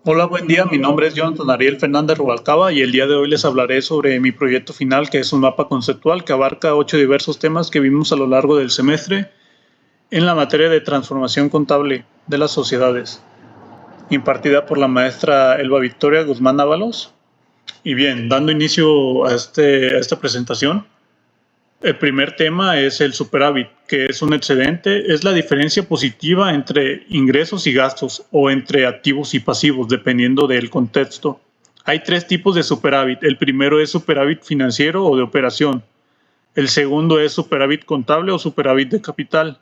Hola, buen día. Mi nombre es Jonathan Ariel Fernández Rubalcaba y el día de hoy les hablaré sobre mi proyecto final, que es un mapa conceptual que abarca 8 diversos temas que vimos a lo largo del semestre en la materia de transformación contable de las sociedades, impartida por la maestra Elba Victoria Guzmán Ábalos. Y bien, dando inicio a esta presentación, el primer tema es el superávit, que es un excedente, es la diferencia positiva entre ingresos y gastos o entre activos y pasivos, dependiendo del contexto. Hay tres tipos de superávit. El primero es superávit financiero o de operación. El segundo es superávit contable o superávit de capital.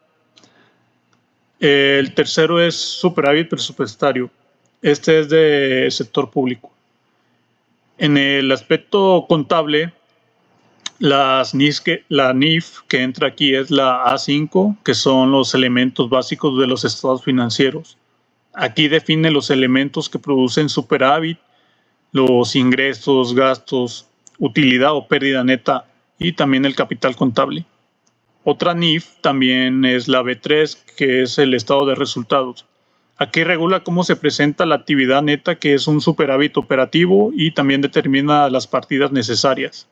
El tercero es superávit presupuestario. Este es de sector público. En el aspecto contable, la NIF que entra aquí es la A5, que son los elementos básicos de los estados financieros. Aquí define los elementos que producen superávit, los ingresos, gastos, utilidad o pérdida neta y también el capital contable. Otra NIF también es la B3, que es el estado de resultados. Aquí regula cómo se presenta la actividad neta, que es un superávit operativo, y también determina las partidas necesarias.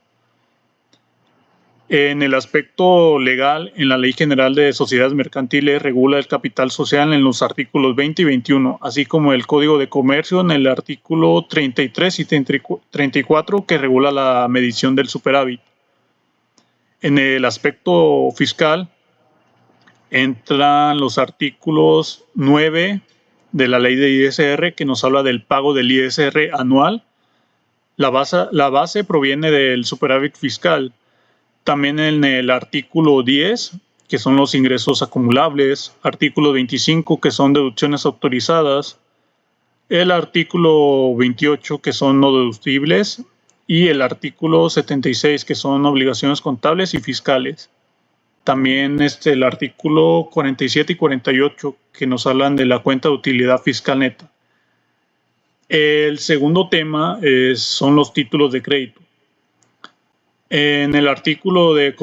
En el aspecto legal, en la Ley General de Sociedades Mercantiles regula el capital social en los artículos 20 y 21, así como el Código de Comercio en el artículo 33 y 34, que regula la medición del superávit. En el aspecto fiscal entran los artículos 9 de la Ley de ISR, que nos habla del pago del ISR anual. La base proviene del superávit fiscal. También en el artículo 10, que son los ingresos acumulables, artículo 25, que son deducciones autorizadas, el artículo 28, que son no deductibles, y el artículo 76, que son obligaciones contables y fiscales. También el artículo 47 y 48, que nos hablan de la cuenta de utilidad fiscal neta. El segundo tema son los títulos de crédito. En el artículo del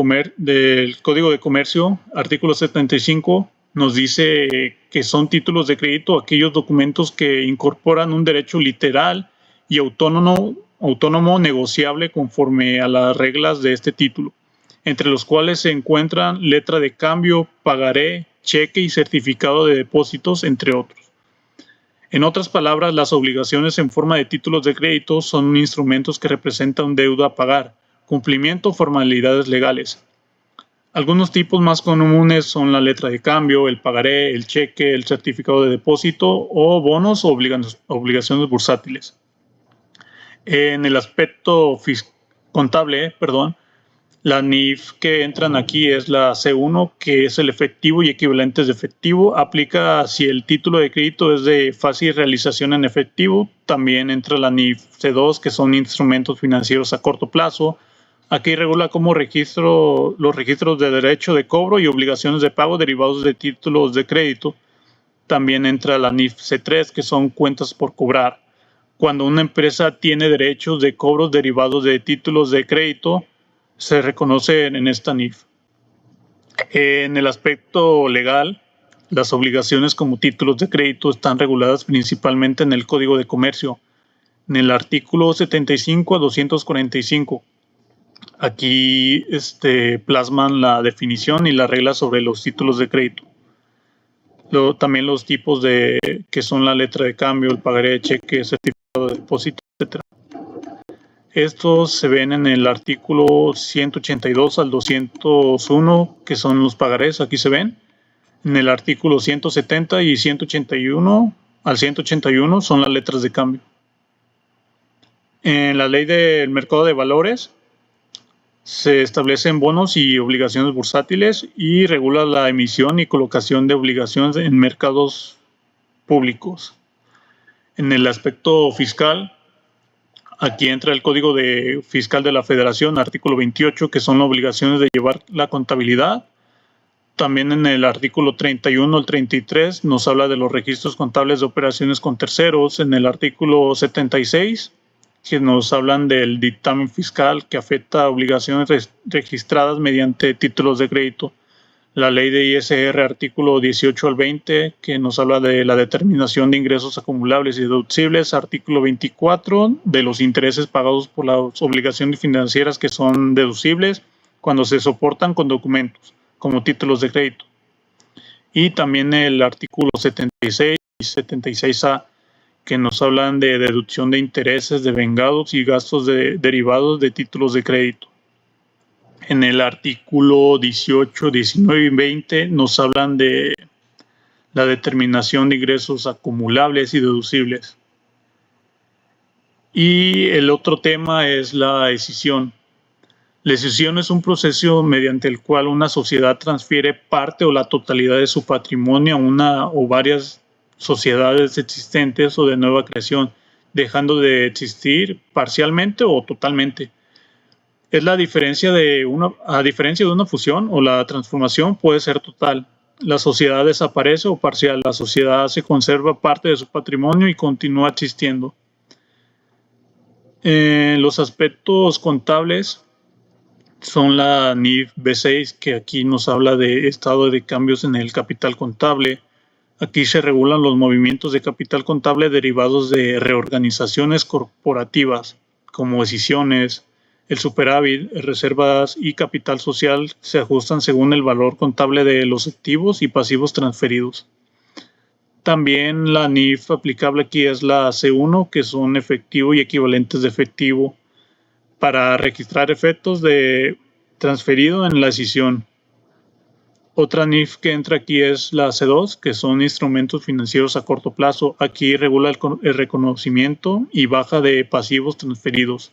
Código de Comercio, artículo 75, nos dice que son títulos de crédito aquellos documentos que incorporan un derecho literal y autónomo negociable conforme a las reglas de este título, entre los cuales se encuentran letra de cambio, pagaré, cheque y certificado de depósitos, entre otros. En otras palabras, las obligaciones en forma de títulos de crédito son instrumentos que representan deuda a pagar, cumplimiento o formalidades legales. Algunos tipos más comunes son la letra de cambio, el pagaré, el cheque, el certificado de depósito o bonos o obligaciones bursátiles. En el aspecto contable, la NIF que entran aquí es la C1, que es el efectivo y equivalentes de efectivo. Aplica si el título de crédito es de fácil realización en efectivo. También entra la NIF C2, que son instrumentos financieros a corto plazo. Aquí regula los registros de derecho de cobro y obligaciones de pago derivados de títulos de crédito. También entra la NIF C3, que son cuentas por cobrar. Cuando una empresa tiene derechos de cobros derivados de títulos de crédito, se reconoce en esta NIF. En el aspecto legal, las obligaciones como títulos de crédito están reguladas principalmente en el Código de Comercio, en el artículo 75 a 245. Aquí plasman la definición y las reglas sobre los títulos de crédito. También los tipos que son la letra de cambio, el pagaré, cheque, certificado de depósito, etc. Estos se ven en el artículo 182 al 201, que son los pagarés, aquí se ven. En el artículo 170 y 181 al 181 son las letras de cambio. En la ley del mercado de valores se establecen bonos y obligaciones bursátiles y regula la emisión y colocación de obligaciones en mercados públicos. En el aspecto fiscal, aquí entra el Código Fiscal de la Federación, artículo 28, que son obligaciones de llevar la contabilidad. También en el artículo 31 al 33 nos habla de los registros contables de operaciones con terceros. En el artículo 76, que nos hablan del dictamen fiscal que afecta a obligaciones registradas mediante títulos de crédito. la ley de ISR artículo 18 al 20, que nos habla de la determinación de ingresos acumulables y deducibles, artículo 24, de los intereses pagados por las obligaciones financieras que son deducibles cuando se soportan con documentos, como títulos de crédito. Y también el artículo 76 y 76A, que nos hablan de deducción de intereses de vengados y gastos derivados de títulos de crédito. En el artículo 18, 19 y 20 nos hablan de la determinación de ingresos acumulables y deducibles. Y el otro tema es la escisión. La escisión es un proceso mediante el cual una sociedad transfiere parte o la totalidad de su patrimonio a una o varias sociedades existentes o de nueva creación, dejando de existir parcialmente o totalmente. Es a diferencia de una fusión o la transformación puede ser total. La sociedad desaparece o parcial. La sociedad se conserva parte de su patrimonio y continúa existiendo. Los aspectos contables son la NIF B6, que aquí nos habla de estado de cambios en el capital contable. Aquí se regulan los movimientos de capital contable derivados de reorganizaciones corporativas, como escisiones. El superávit, reservas y capital social se ajustan según el valor contable de los activos y pasivos transferidos. También la NIF aplicable aquí es la C1, que son efectivo y equivalentes de efectivo, para registrar efectos de transferido en la escisión. Otra NIF que entra aquí es la C2, que son instrumentos financieros a corto plazo. Aquí regula el reconocimiento y baja de pasivos transferidos.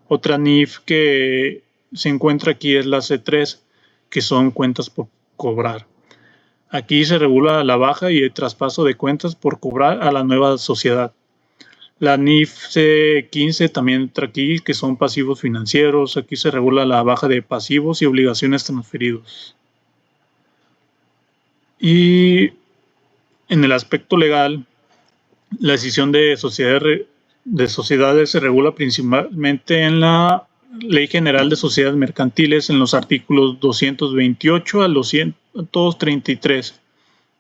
Otra NIF que se encuentra aquí es la C3, que son cuentas por cobrar. Aquí se regula la baja y el traspaso de cuentas por cobrar a la nueva sociedad. La NIF C15 también entra aquí, que son pasivos financieros. Aquí se regula la baja de pasivos y obligaciones transferidos. Y en el aspecto legal, la escisión de sociedades se regula principalmente en la Ley General de Sociedades Mercantiles, en los artículos 228 al 233,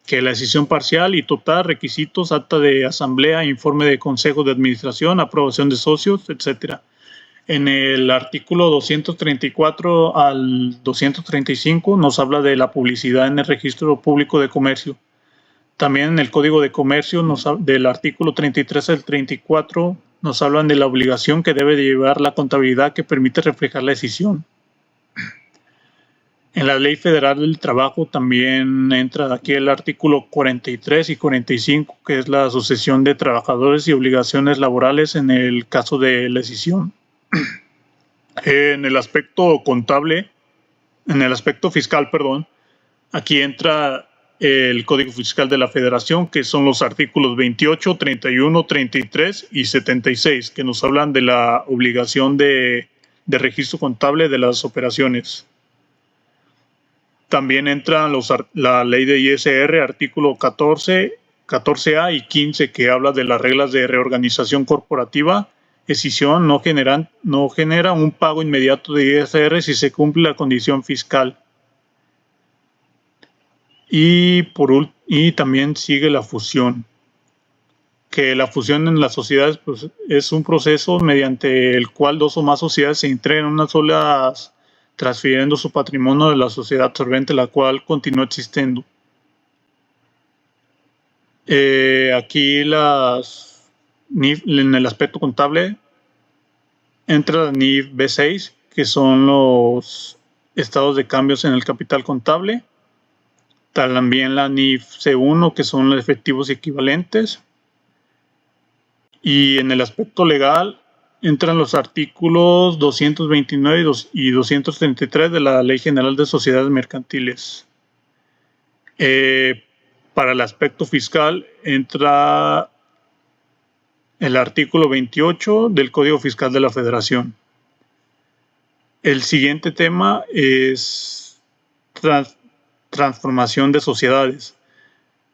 que la escisión parcial y total, requisitos, acta de asamblea, informe de consejo de administración, aprobación de socios, etc. En el artículo 234 al 235 nos habla de la publicidad en el registro público de comercio. También en el Código de Comercio, del artículo 33 al 34, nos hablan de la obligación que debe de llevar la contabilidad que permite reflejar la escisión. En la Ley Federal del Trabajo también entra aquí el artículo 43 y 45, que es la sucesión de trabajadores y obligaciones laborales en el caso de la escisión. En el aspecto fiscal, aquí entra el Código Fiscal de la Federación, que son los artículos 28, 31, 33 y 76, que nos hablan de la obligación de registro contable de las operaciones. También entran la ley de ISR, artículo 14A y 15, que habla de las reglas de reorganización corporativa. Escisión no genera un pago inmediato de ISR si se cumple la condición fiscal. Y también sigue la fusión, que la fusión en las sociedades pues, es un proceso mediante el cual dos o más sociedades se integran en una sola, transfiriendo su patrimonio de la sociedad absorbente, la cual continúa existiendo. Aquí en el aspecto contable entra la NIF B6, que son los estados de cambios en el capital contable. También la NIF C1, que son los efectivos equivalentes. Y en el aspecto legal entran los artículos 229 y 233 de la Ley General de Sociedades Mercantiles. Para el aspecto fiscal entra el artículo 28 del Código Fiscal de la Federación. El siguiente tema es transformación de sociedades,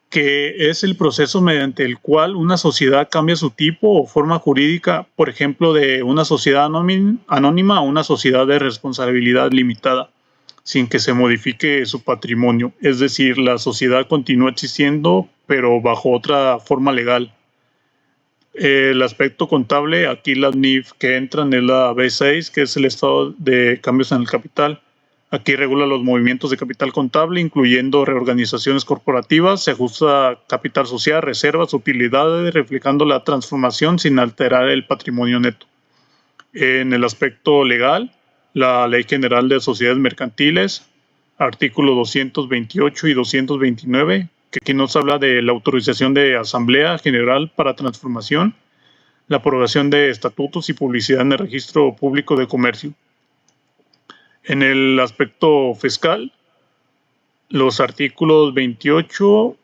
que es el proceso mediante el cual una sociedad cambia su tipo o forma jurídica, por ejemplo, de una sociedad anónima a una sociedad de responsabilidad limitada. sin que se modifique su patrimonio. Es decir, la sociedad continúa existiendo, pero bajo otra forma legal. El aspecto contable, aquí las NIF que entran es la B6, que es el estado de cambios en el capital. Aquí regula los movimientos de capital contable, incluyendo reorganizaciones corporativas, se ajusta capital social, reservas, utilidades, reflejando la transformación sin alterar el patrimonio neto. En el aspecto legal, la Ley General de Sociedades Mercantiles, artículos 228 y 229, que aquí nos habla de la autorización de Asamblea General para transformación, la aprobación de estatutos y publicidad en el Registro Público de Comercio. En el aspecto fiscal, los artículos 28,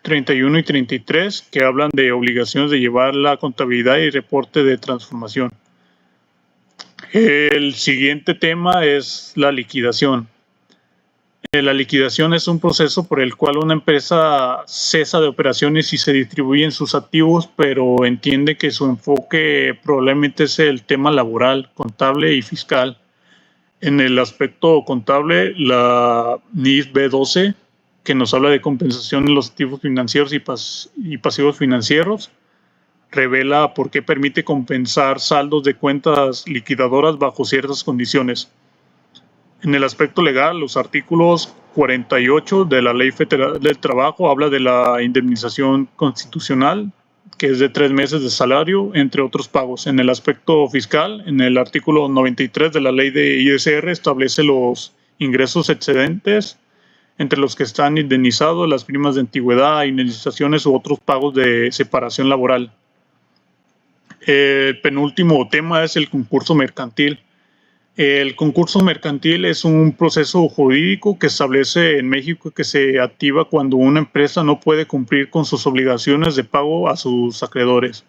31 y 33, que hablan de obligaciones de llevar la contabilidad y reporte de transformación. El siguiente tema es la liquidación. La liquidación es un proceso por el cual una empresa cesa de operaciones y se distribuyen sus activos, pero entiende que su enfoque probablemente es el tema laboral, contable y fiscal. En el aspecto contable, la NIF B12, que nos habla de compensación de los activos financieros y pasivos financieros, revela por qué permite compensar saldos de cuentas liquidadoras bajo ciertas condiciones. En el aspecto legal, los artículos 48 de la Ley Federal del Trabajo habla de la indemnización constitucional, que es de 3 meses de salario, entre otros pagos. En el aspecto fiscal, en el artículo 93 de la Ley de ISR establece los ingresos excedentes entre los que están indemnizados las primas de antigüedad, indemnizaciones u otros pagos de separación laboral. El penúltimo tema es el concurso mercantil. El concurso mercantil es un proceso jurídico que establece en México que se activa cuando una empresa no puede cumplir con sus obligaciones de pago a sus acreedores.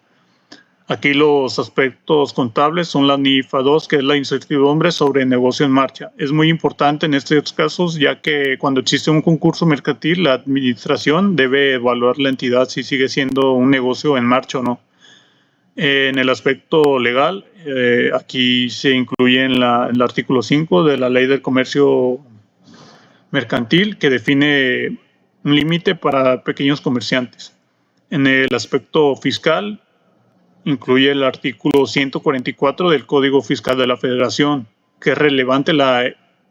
Aquí los aspectos contables son la NIF A2, que es la incertidumbre sobre negocio en marcha. Es muy importante en estos casos, ya que cuando existe un concurso mercantil, la administración debe evaluar la entidad si sigue siendo un negocio en marcha o no. En el aspecto legal, aquí se incluye en el artículo 5 de la Ley del Comercio Mercantil, que define un límite para pequeños comerciantes. En el aspecto fiscal, incluye el artículo 144 del Código Fiscal de la Federación, que es relevante la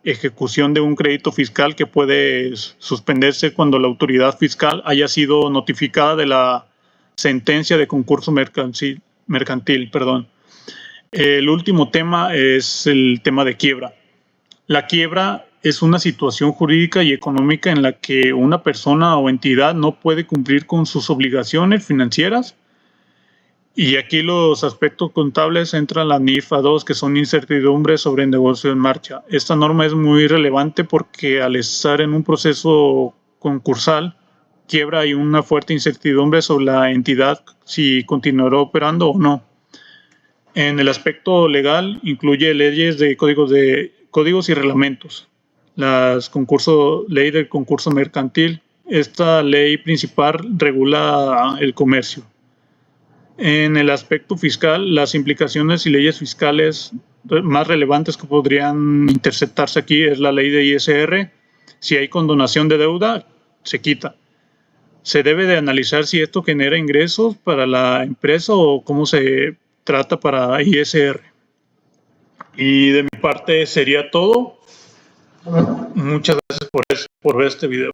ejecución de un crédito fiscal que puede suspenderse cuando la autoridad fiscal haya sido notificada de la sentencia de concurso mercantil. El último tema es el tema de quiebra. La quiebra es una situación jurídica y económica en la que una persona o entidad no puede cumplir con sus obligaciones financieras. Y aquí los aspectos contables entran la NIF A2, que son incertidumbres sobre el negocio en marcha. Esta norma es muy relevante porque al estar en un proceso concursal, quiebra hay una fuerte incertidumbre sobre la entidad si continuará operando o no. En el aspecto legal incluye leyes de códigos y reglamentos. Ley del concurso mercantil. Esta ley principal regula el comercio. En el aspecto fiscal, las implicaciones y leyes fiscales más relevantes que podrían interceptarse aquí es la ley de ISR. Si hay condonación de deuda, se quita. Se debe de analizar si esto genera ingresos para la empresa o cómo se trata para ISR. Y de mi parte sería todo. Muchas gracias por ver este video.